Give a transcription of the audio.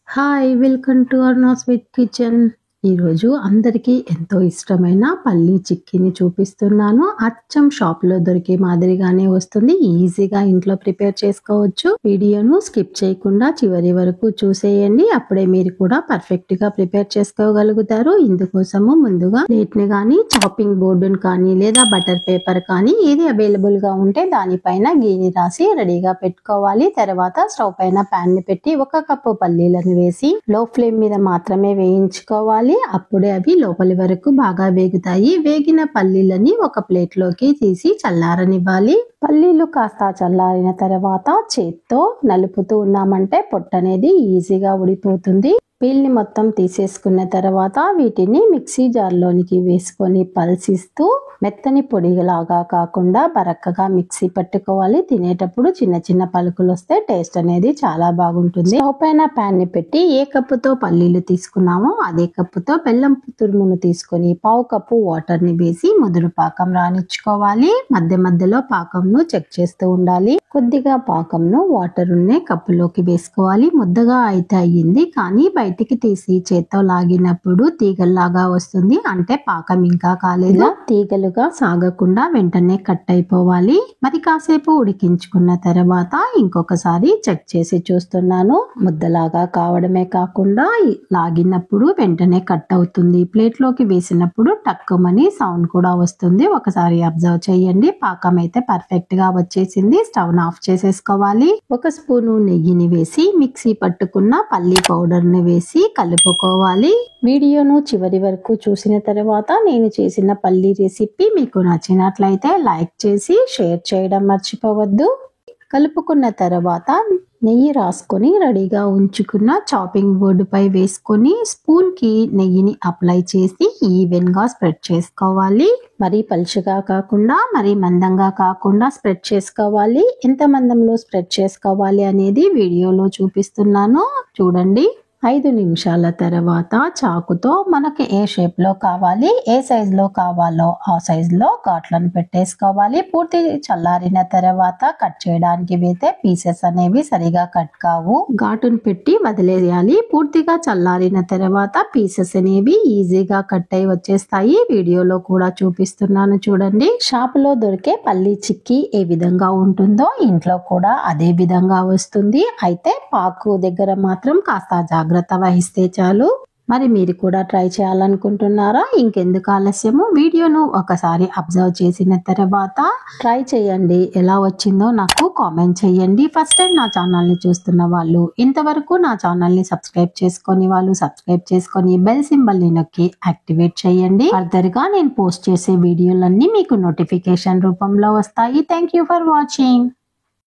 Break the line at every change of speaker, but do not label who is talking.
Hi! Welcome to Arnas with kitchen. ఈరోజు అందరికీ ఎంతో ఇష్టమైన పల్లీ చిక్కీని చూపిస్తున్నాను. అచ్చం షాప్‌లో దొరికే మాదిరిగానే వస్తుంది. ఈజీగా ఇంట్లో ప్రిపేర్ చేసుకోవచ్చు. వీడియోను స్కిప్ చేయకుండా చివరి వరకు చూసేయండి. అప్పుడే మీరు కూడా పర్ఫెక్ట్‌గా ప్రిపేర్ చేసుకోగలుగుతారు. ఇందుకోసము ముందుగా ప్లేట్‌ని గానీ, చాపింగ్ బోర్డును కానీ లేదా బటర్ పేపర్ కానీ ఏది అవైలబుల్‌గా ఉంటే దానిపైన గీని రాసి రెడీగా పెట్టుకోవాలి. తర్వాత స్టవ్ పైన ప్యాన్‌ని పెట్టి 1 కప్పు పల్లీలను వేసి లో ఫ్లేమ్ మీద మాత్రమే వేయించుకోవాలి. అప్పుడే అవి లోపలి వరకు బాగా వేగుతాయి. వేగిన పల్లీలని ఒక ప్లేట్లోకి తీసి చల్లారనివ్వాలి. పల్లీలు కాస్త చల్లారిన తర్వాత చేత్తో నలుపుతూ ఉన్నామంటే పొట్టనేది ఈజీగా ఊడిపోతుంది. పీల్ని మొత్తం తీసేసుకున్న తర్వాత వీటిని మిక్సీ జార్లోనికి వేసుకొని పల్సిస్తూ మెత్తని పొడిలాగా కాకుండా బరక్కగా మిక్సీ పట్టుకోవాలి. తినేటప్పుడు చిన్న చిన్న పలుకులు వస్తే టేస్ట్ అనేది చాలా బాగుంటుంది. స్టవ్ పైన ప్యాన్ ని పెట్టి ఏ కప్పుతో పల్లీలు తీసుకున్నామో అదే కప్పుతో బెల్లం తురుమును తీసుకొని 1/2 కప్పు వాటర్ ని వేసి ముదురు పాకం రానిచ్చుకోవాలి. మధ్య మధ్యలో పాకంను చెక్ చేస్తూ ఉండాలి. కొద్దిగా పాకంను వాటర్ ఉన్నే కప్పులోకి వేసుకోవాలి. ముద్దగా అయితే అయ్యింది, కానీ బయటికి తీసి చేత్తో లాగినప్పుడు తీగల్లాగా వస్తుంది, అంటే పాకం ఇంకా కాలేదు. తీగలుగా సాగకుండా వెంటనే కట్ అయిపోవాలి. మరి కాసేపు ఉడికించుకున్న తర్వాత ఇంకొకసారి చెక్ చేసి చూస్తున్నాను. ముద్దలాగా కావడమే కాకుండా లాగినప్పుడు వెంటనే కట్ అవుతుంది. ప్లేట్లోకి వేసినప్పుడు టక్కుమని సౌండ్ కూడా వస్తుంది. ఒకసారి అబ్జర్వ్ చేయండి. పాకం అయితే పర్ఫెక్ట్ గా వచ్చేసింది. స్టవ్ ఆఫ్ చేసేసుకోవాలి. 1 స్పూను నెయ్యిని వేసి మిక్సీ పట్టుకున్న పల్లీ పౌడర్ ని వేసి కలుపుకోవాలి. వీడియోను చివరి వరకు చూసిన తర్వాత నేను చేసిన పల్లీ రెసిపీ మీకు నచ్చినట్లయితే లైక్ చేసి షేర్ చేయడం మర్చిపోవద్దు. కలుపుకున్న తర్వాత నెయ్యి రాసుకొని రెడీగా ఉంచుకున్న చాపింగ్ బోర్డు పై వేసుకొని స్పూన్ కి నెయ్యిని అప్లై చేసి ఈవెన్ గా స్ప్రెడ్ చేసుకోవాలి. మరీ పలుచగా కాకుండా మరీ మందంగా కాకుండా స్ప్రెడ్ చేసుకోవాలి. ఎంత మందంలో స్ప్రెడ్ చేసుకోవాలి అనేది వీడియోలో చూపిస్తున్నాను, చూడండి. 5 నిమిషాల తర్వాత చాకుతో మనకి ఏ షేప్ లో కావాలి, ఏ సైజ్ లో కావాలో ఆ సైజ్ లో ఘాట్లను పెట్టేసుకోవాలి. పూర్తి చల్లారిన తర్వాత కట్ చేయడానికి అయితే పీసెస్ అనేవి సరిగా కట్ కావు. ఘాటును పెట్టి వదిలేయాలి. పూర్తిగా చల్లారిన తర్వాత పీసెస్ అనేవి ఈజీగా కట్ అయి వచ్చేస్తాయి. వీడియోలో కూడా చూపిస్తున్నాను, చూడండి. షాప్ లో దొరికే పల్లీ చిక్కీ ఏ విధంగా ఉంటుందో ఇంట్లో కూడా అదే విధంగా వస్తుంది. అయితే పాకు దగ్గర మాత్రం కాస్త జాగ్రత్త వహిస్తే చాలు. మరి మీరు కూడా ట్రై చేయాలనుకుంటున్నారా? ఇంకెందుకు ఆలస్యము, వీడియోను ఒకసారి అబ్జర్వ్ చేసిన తర్వాత ట్రై చేయండి. ఎలా వచ్చిందో నాకు కామెంట్ చేయండి. ఫస్ట్ టైం నా ఛానల్ని చూస్తున్న వాళ్ళు, ఇంతవరకు నా ఛానల్ని సబ్స్క్రైబ్ చేసుకొని వాళ్ళు సబ్స్క్రైబ్ చేసుకొని బెల్ సింబల్ని నొక్కి యాక్టివేట్ చేయండి. ఫర్దర్గా నేను పోస్ట్ చేసే వీడియోలన్నీ మీకు నోటిఫికేషన్ రూపంలో వస్తాయి. Thank you for watching.